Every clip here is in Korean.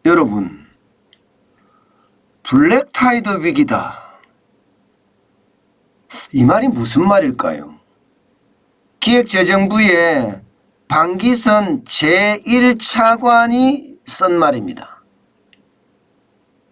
여러분, 블랙타이드 위기다. 이 말이 무슨 말일까요? 기획재정부의 방기선 제1차관이 쓴 말입니다.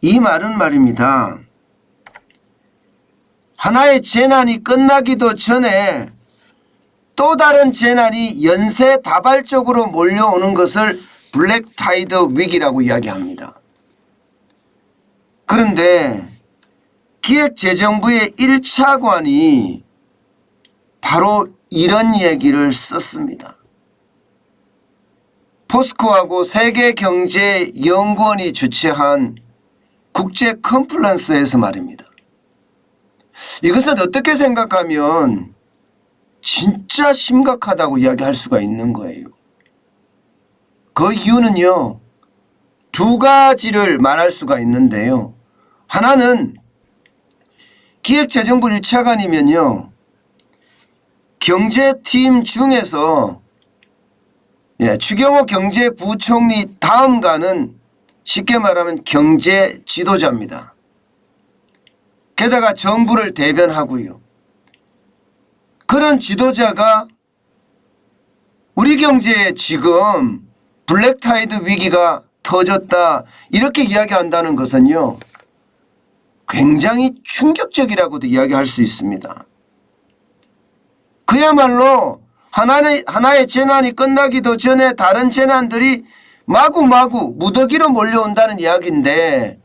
이 말은 말입니다. 하나의 재난이 끝나기도 전에 또 다른 재난이 연쇄다발적으로 몰려오는 것을 블랙타이드 위기라고 이야기합니다. 그런데 기획재정부의 1차관이 바로 이런 얘기를 썼습니다. 포스코하고 세계경제연구원이 주최한 국제 컨퍼런스에서 말입니다. 이것은 어떻게 생각하면 진짜 심각하다고 이야기할 수가 있는 거예요. 그 이유는요, 두 가지를 말할 수가 있는데요. 하나는 기획재정부 1차관이면요, 경제팀 중에서 추경호 경제부총리 다음가는 쉽게 말하면 경제 지도자입니다. 게다가 정부를 대변하고요. 그런 지도자가 우리 경제에 지금 블랙타이드 위기가 터졌다 이렇게 이야기한다는 것은요, 굉장히 충격적이라고도 이야기할 수 있습니다. 그야말로 하나의 재난이 끝나기도 전에 다른 재난들이 마구마구 무더기로 몰려온다는 이야기인데,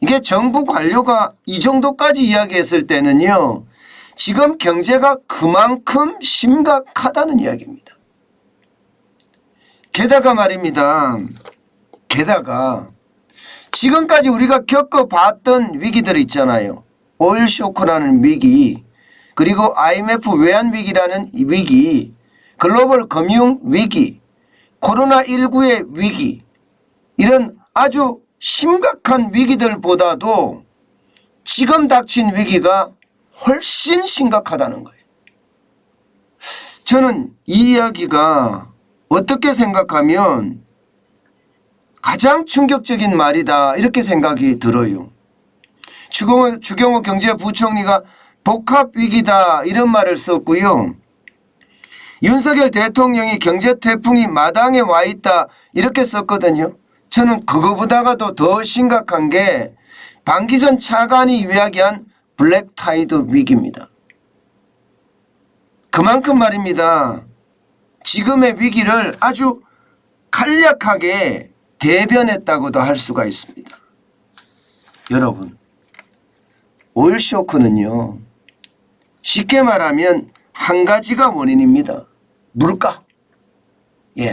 이게 정부 관료가 이 정도까지 이야기했을 때는요, 지금 경제가 그만큼 심각하다는 이야기입니다. 게다가 말입니다. 게다가 지금까지 우리가 겪어봤던 위기들 있잖아요. 오일 쇼크라는 위기, 그리고 IMF 외환 위기라는 위기, 글로벌 금융 위기, 코로나19의 위기, 이런 아주 심각한 위기들보다도 지금 닥친 위기가 훨씬 심각하다는 거예요. 저는 이 이야기가 어떻게 생각하면 가장 충격적인 말이다 이렇게 생각이 들어요. 추경호 경제부총리가 복합위기다 이런 말을 썼고요. 윤석열 대통령이 경제태풍이 마당에 와 있다 이렇게 썼거든요. 저는 그거보다가도 더 심각한 게 방기선 차관이 이야기한 블랙타이드 위기입니다. 그만큼 말입니다. 지금의 위기를 아주 간략하게 대변했다고도 할 수가 있습니다. 여러분, 오일 쇼크는요, 쉽게 말하면 한 가지가 원인입니다. 물가.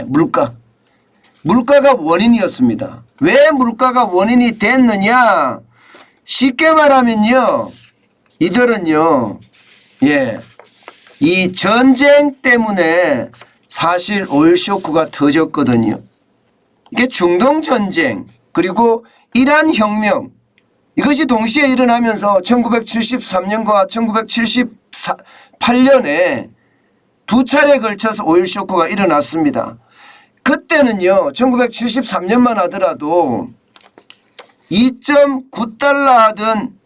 물가. 물가가 원인이었습니다. 왜 물가가 원인이 됐느냐? 쉽게 말하면요, 이들은요, 이 전쟁 때문에 사실 오일 쇼크가 터졌거든요. 이게 중동 전쟁 그리고 이란 혁명, 이것이 동시에 일어나면서 1973년과 1978년에 두 차례에 걸쳐서 오일 쇼크가 일어났습니다. 그때는요, 1973년만 하더라도 2.9달러 하던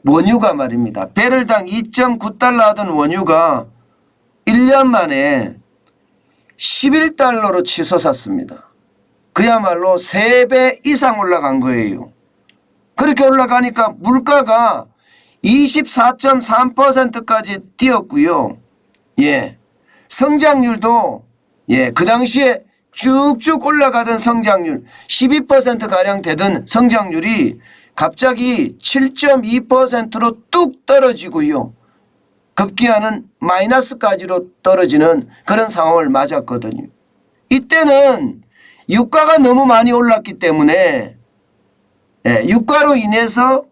원유가 말입니다. 배럴당 2.9달러 하던 원유가 1년 만에 11달러로 치솟았습니다. 그야말로 3배 이상 올라간 거예요. 그렇게 올라가니까 물가가 24.3%까지 뛰었고요. 성장률도 그 당시에 쭉쭉 올라가던 성장률 12%가량 되던 성장률이 갑자기 7.2%로 뚝 떨어지고요. 급기야는 마이너스까지로 떨어지는 그런 상황을 맞았거든요. 이때는 유가가 너무 많이 올랐기 때문에 유가로 인해서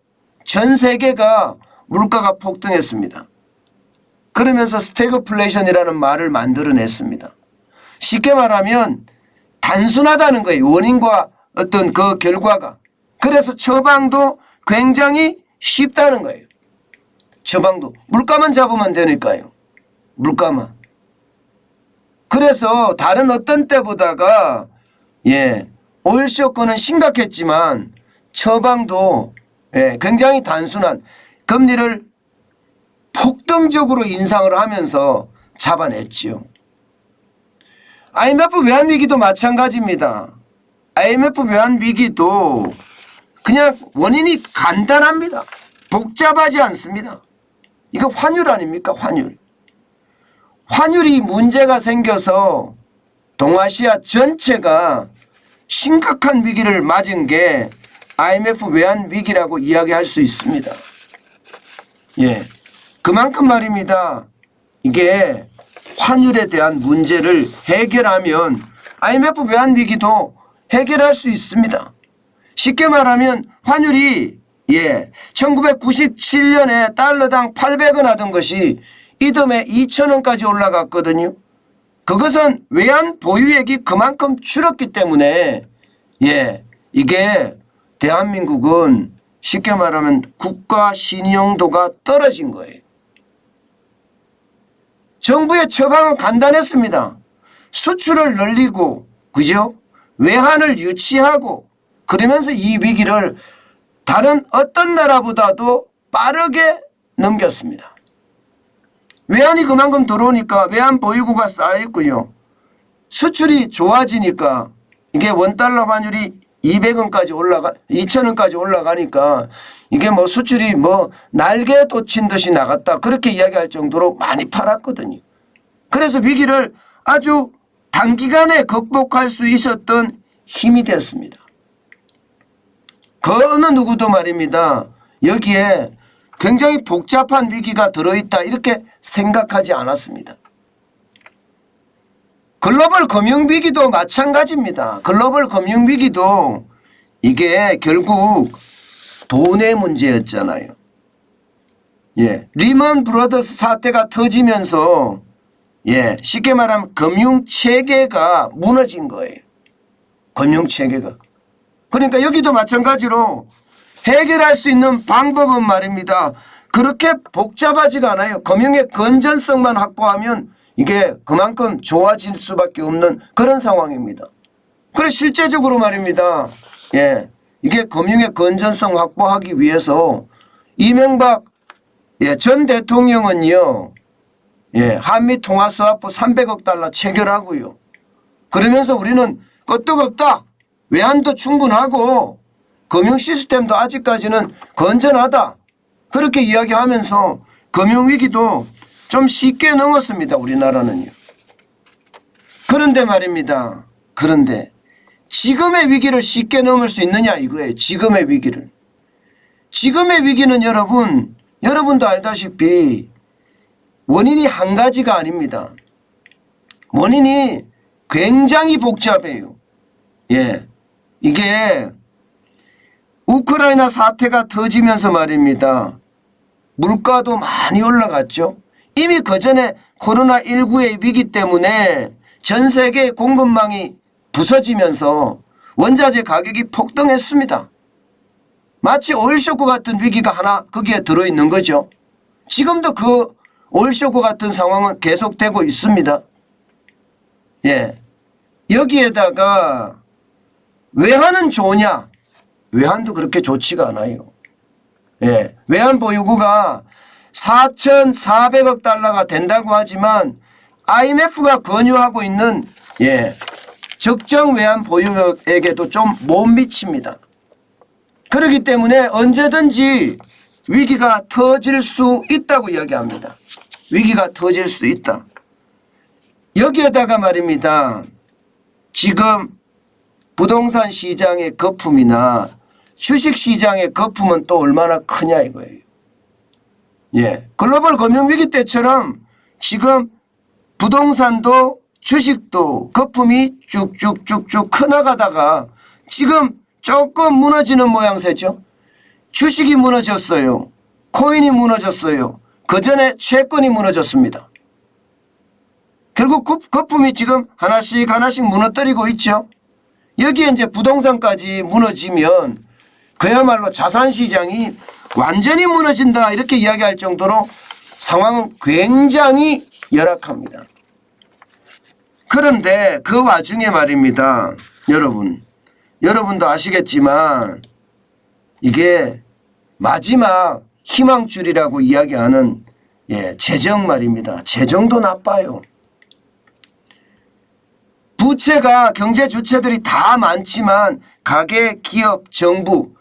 전 세계가 물가가 폭등했습니다. 그러면서 스태그플레이션이라는 말을 만들어냈습니다. 쉽게 말하면 단순하다는 거예요. 원인과 어떤 그 결과가. 그래서 처방도 굉장히 쉽다는 거예요. 처방도. 물가만 잡으면 되니까요. 물가만. 그래서 다른 어떤 때보다가 오일 쇼크는 심각했지만 처방도 굉장히 단순한 금리를 폭등적으로 인상을 하면서 잡아냈지요. IMF 외환위기도 마찬가지입니다. IMF 외환위기도 그냥 원인이 간단합니다. 복잡하지 않습니다. 이거 환율 아닙니까? 환율. 환율이 문제가 생겨서 동아시아 전체가 심각한 위기를 맞은 게 IMF 외환위기라고 이야기할 수 있습니다. 예, 그만큼 말입니다. 이게 환율에 대한 문제를 해결하면 IMF 외환위기도 해결할 수 있습니다. 쉽게 말하면 환율이 1997년에 달러당 800원 하던 것이 이듬해 2,000원까지 올라갔거든요. 그것은 외환 보유액이 그만큼 줄었기 때문에 이게 대한민국은 쉽게 말하면 국가 신용도가 떨어진 거예요. 정부의 처방은 간단했습니다. 수출을 늘리고 그죠? 외환을 유치하고 그러면서 이 위기를 다른 어떤 나라보다도 빠르게 넘겼습니다. 외환이 그만큼 들어오니까 외환 보유고가 쌓여있고요. 수출이 좋아지니까 이게 원달러 환율이 200원까지 2,000원까지 올라가니까 이게 뭐 수출이 뭐 날개 돋친 듯이 나갔다 그렇게 이야기할 정도로 많이 팔았거든요. 그래서 위기를 아주 단기간에 극복할 수 있었던 힘이 됐습니다. 그 어느 누구도 말입니다. 여기에 굉장히 복잡한 위기가 들어있다 이렇게 생각하지 않았습니다. 글로벌 금융위기도 마찬가지입니다. 글로벌 금융위기도 이게 결국 돈의 문제였잖아요. 리먼 브러더스 사태가 터지면서 쉽게 말하면 금융체계가 무너진 거예요. 금융체계가. 그러니까 여기도 마찬가지로 해결할 수 있는 방법은 말입니다. 그렇게 복잡하지가 않아요. 금융의 건전성만 확보하면 이게 그만큼 좋아질 수밖에 없는 그런 상황입니다. 그래서 실제적으로 말입니다. 이게 금융의 건전성 확보하기 위해서 이명박 전 대통령은요. 한미 통화스와프 300억 달러 체결하고요. 그러면서 우리는 끄떡없다. 외환도 충분하고 금융 시스템도 아직까지는 건전하다. 그렇게 이야기하면서 금융위기도 좀 쉽게 넘었습니다. 우리나라는요. 그런데 말입니다. 그런데 지금의 위기를 쉽게 넘을 수 있느냐 이거예요. 지금의 위기를. 지금의 위기는 여러분도 알다시피 원인이 한 가지가 아닙니다. 원인이 굉장히 복잡해요. 이게 우크라이나 사태가 터지면서 말입니다. 물가도 많이 올라갔죠. 이미 그전에 코로나19의 위기 때문에 전 세계 공급망이 부서지면서 원자재 가격이 폭등했습니다. 마치 오일쇼크 같은 위기가 하나 거기에 들어있는 거죠. 지금도 그 오일쇼크 같은 상황은 계속되고 있습니다. 여기에다가 외환은 좋으냐? 외환도 그렇게 좋지가 않아요. 외환 보유고가 4,400억 달러가 된다고 하지만 IMF가 권유하고 있는 적정 외환 보유액에도 좀 못 미칩니다. 그렇기 때문에 언제든지 위기가 터질 수 있다고 이야기합니다. 위기가 터질 수 있다. 여기에다가 말입니다. 지금 부동산 시장의 거품이나 주식 시장의 거품은 또 얼마나 크냐 이거예요. 글로벌 금융위기 때처럼 지금 부동산도 주식도 거품이 쭉쭉쭉쭉 커나가다가 지금 조금 무너지는 모양새죠. 주식이 무너졌어요. 코인이 무너졌어요. 그 전에 채권이 무너졌습니다. 결국 거품이 지금 하나씩 무너뜨리고 있죠. 여기에 이제 부동산까지 무너지면 그야말로 자산시장이 완전히 무너진다 이렇게 이야기할 정도로 상황은 굉장히 열악합니다. 그런데 그 와중에 말입니다. 여러분 여러분도 아시겠지만 이게 마지막 희망줄이라고 이야기하는 재정 말입니다. 재정도 나빠요. 부채가 경제 주체들이 다 많지만 가계, 기업, 정부도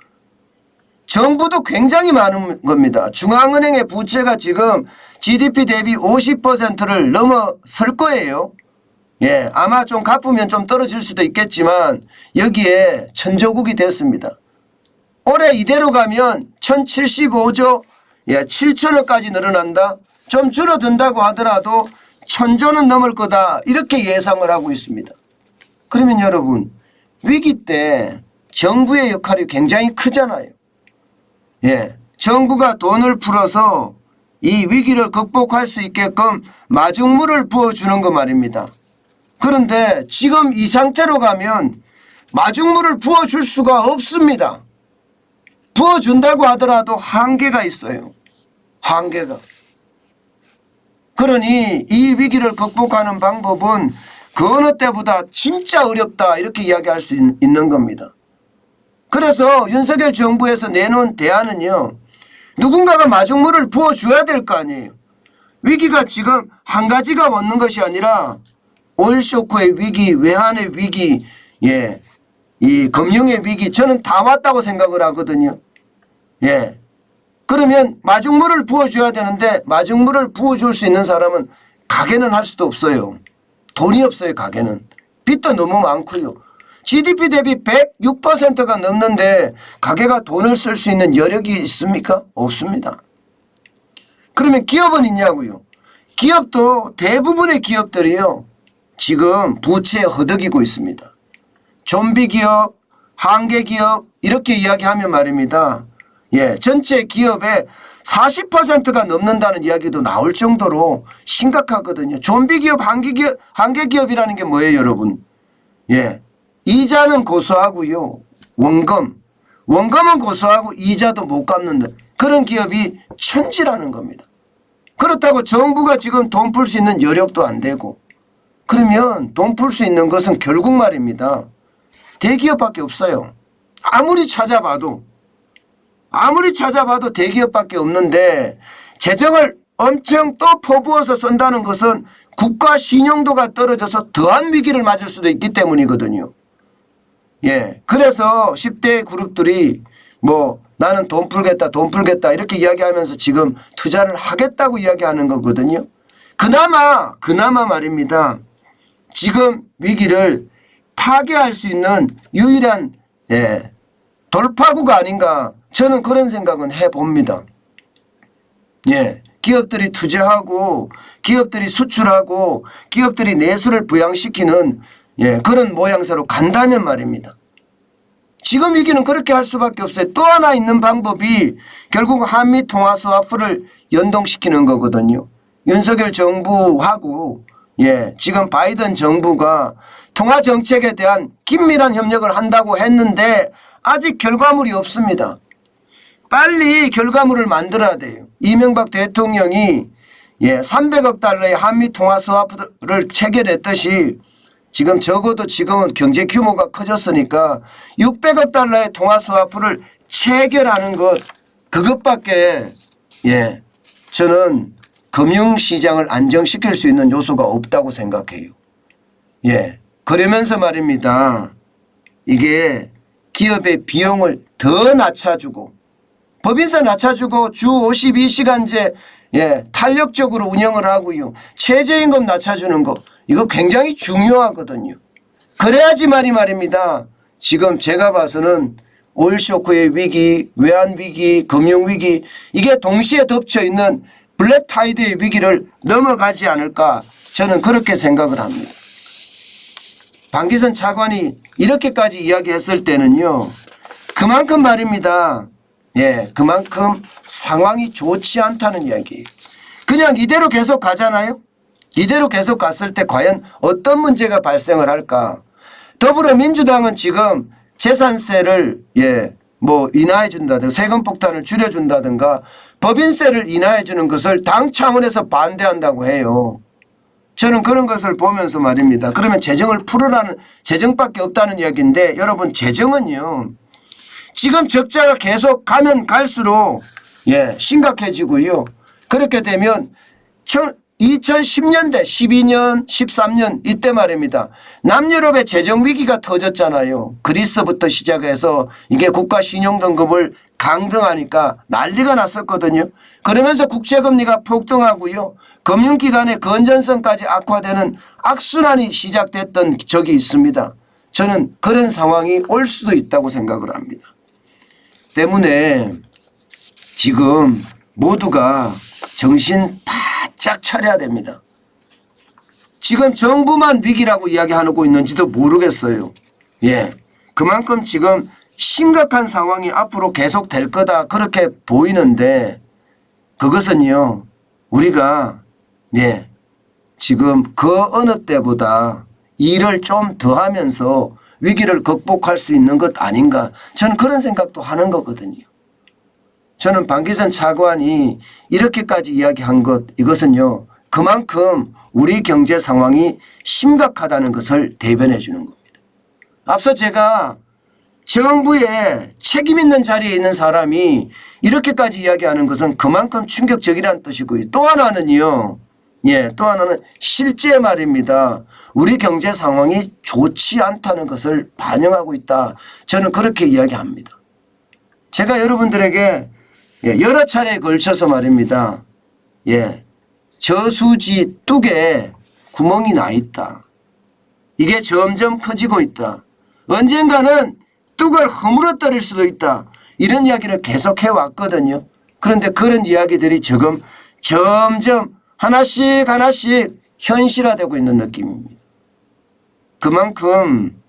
굉장히 많은 겁니다. 중앙은행의 부채가 지금 GDP 대비 50%를 넘어설 거예요. 아마 좀 갚으면 좀 떨어질 수도 있겠지만 여기에 천조국이 됐습니다. 올해 이대로 가면 1075조 7천억까지 늘어난다. 좀 줄어든다고 하더라도 1000조는 넘을 거다. 이렇게 예상을 하고 있습니다. 그러면 여러분 위기 때 정부의 역할이 굉장히 크잖아요. 정부가 돈을 풀어서 이 위기를 극복할 수 있게끔 마중물을 부어주는 거 말입니다. 그런데 지금 이 상태로 가면 마중물을 부어줄 수가 없습니다. 부어준다고 하더라도 한계가 있어요. 한계가. 그러니 이 위기를 극복하는 방법은 그 어느 때보다 진짜 어렵다 이렇게 이야기할 수 있는 겁니다. 그래서 윤석열 정부에서 내놓은 대안은요. 누군가가 마중물을 부어줘야 될 거 아니에요. 위기가 지금 한 가지가 없는 것이 아니라 오일 쇼크의 위기, 외환의 위기, 이 금융의 위기 저는 다 왔다고 생각을 하거든요. 그러면 마중물을 부어줘야 되는데 마중물을 부어줄 수 있는 사람은 가게는 할 수도 없어요. 돈이 없어요. 가게는. 빚도 너무 많고요. GDP 대비 106%가 넘는데 가게가 돈을 쓸 수 있는 여력이 있습니까? 없습니다. 그러면 기업은 있냐고요. 기업도 대부분의 기업들이요. 지금 부채에 허덕이고 있습니다. 좀비 기업, 한계 기업 이렇게 이야기하면 말입니다. 전체 기업의 40%가 넘는다는 이야기도 나올 정도로 심각하거든요. 좀비 기업, 한계 기업이라는 게 뭐예요, 여러분? 이자는 고소하고요. 원금은 고소하고 이자도 못 갚는 그런 기업이 천지라는 겁니다. 그렇다고 정부가 지금 돈 풀 수 있는 여력도 안 되고 그러면 돈 풀 수 있는 것은 결국 말입니다. 대기업밖에 없어요. 아무리 찾아봐도 대기업밖에 없는데 재정을 엄청 또 퍼부어서 쓴다는 것은 국가 신용도가 떨어져서 더한 위기를 맞을 수도 있기 때문이거든요. 그래서 10대 그룹들이 뭐 나는 돈 풀겠다 이렇게 이야기하면서 지금 투자를 하겠다고 이야기하는 거거든요. 그나마 말입니다. 지금 위기를 타개할 수 있는 유일한 돌파구가 아닌가 저는 그런 생각은 해봅니다. 기업들이 투자하고 기업들이 수출하고 기업들이 내수를 부양시키는 그런 모양새로 간다면 말입니다. 지금 위기는 그렇게 할 수밖에 없어요. 또 하나 있는 방법이 결국 한미 통화 스와프를 연동시키는 거거든요. 윤석열 정부하고 지금 바이든 정부가 통화 정책에 대한 긴밀한 협력을 한다고 했는데 아직 결과물이 없습니다. 빨리 결과물을 만들어야 돼요. 이명박 대통령이 300억 달러의 한미 통화 스와프를 체결했듯이 지금 적어도 지금은 경제 규모가 커졌으니까 600억 달러의 통화 스와프를 체결하는 그것밖에 저는 금융시장을 안정시킬 수 있는 요소가 없다고 생각해요. 그러면서 말입니다. 이게 기업의 비용을 더 낮춰주고 법인세 낮춰주고 주 52시간제 탄력적으로 운영을 하고요. 최저임금 낮춰주는 거 이거 굉장히 중요하거든요. 그래야지만이 말입니다. 지금 제가 봐서는 오일 쇼크의 위기, 외환 위기, 금융 위기 이게 동시에 덮쳐 있는 블랙 타이드의 위기를 넘어가지 않을까 저는 그렇게 생각을 합니다. 방기선 차관이 이렇게까지 이야기했을 때는요. 그만큼 말입니다. 그만큼 상황이 좋지 않다는 이야기예요. 그냥 이대로 계속 가잖아요. 이대로 계속 갔을 때 과연 어떤 문제가 발생을 할까. 더불어민주당은 지금 재산세를 인하해 준다든가 세금 폭탄을 줄여준다든가 법인세를 인하해 주는 것을 당 차원에서 반대한다고 해요. 저는 그런 것을 보면서 말입니다. 그러면 재정을 풀으라는 재정밖에 없다는 이야기인데 여러분 재정은요. 지금 적자가 계속 가면 갈수록 심각해지고요. 그렇게 되면 2010년대 12년 13년 이때 말입니다. 남유럽의 재정 위기가 터졌잖아요. 그리스부터 시작해서 이게 국가 신용등급을 강등하니까 난리가 났었거든요. 그러면서 국채금리가 폭등하고요. 금융기관의 건전성까지 악화되는 악순환이 시작됐던 적이 있습니다. 저는 그런 상황이 올 수도 있다고 생각을 합니다. 때문에 지금 모두가 정신 바짝 차려야 됩니다. 지금 정부만 위기라고 이야기하고 있는지도 모르겠어요. 그만큼 지금 심각한 상황이 앞으로 계속될 거다 그렇게 보이는데 그것은요 우리가 지금 그 어느 때보다 일을 좀 더 하면서 위기를 극복할 수 있는 것 아닌가 저는 그런 생각도 하는 거거든요. 저는 방기선 차관이 이렇게까지 이야기한 것 이것은요 그만큼 우리 경제 상황이 심각하다는 것을 대변해 주는 겁니다. 앞서 제가 정부에 책임 있는 자리에 있는 사람이 이렇게까지 이야기하는 것은 그만큼 충격적이라는 뜻이고요. 또 하나는요. 또 하나는 실제 말입니다. 우리 경제 상황이 좋지 않다는 것을 반영하고 있다. 저는 그렇게 이야기합니다. 제가 여러분들에게 여러 차례에 걸쳐서 말입니다. 저수지 뚝에 구멍이 나 있다. 이게 점점 커지고 있다. 언젠가는 뚝을 허물어뜨릴 수도 있다. 이런 이야기를 계속해 왔거든요. 그런데 그런 이야기들이 지금 점점 하나씩 현실화되고 있는 느낌입니다. 그만큼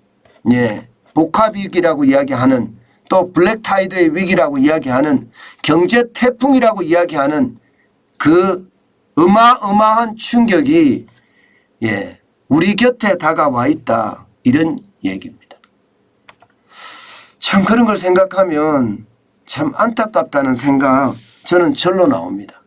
복합위기라고 이야기하는 또 블랙타이드의 위기라고 이야기하는 경제 태풍이라고 이야기하는 그 어마어마한 충격이 우리 곁에 다가와 있다. 이런 얘기입니다. 참 그런 걸 생각하면 참 안타깝다는 생각 저는 절로 나옵니다.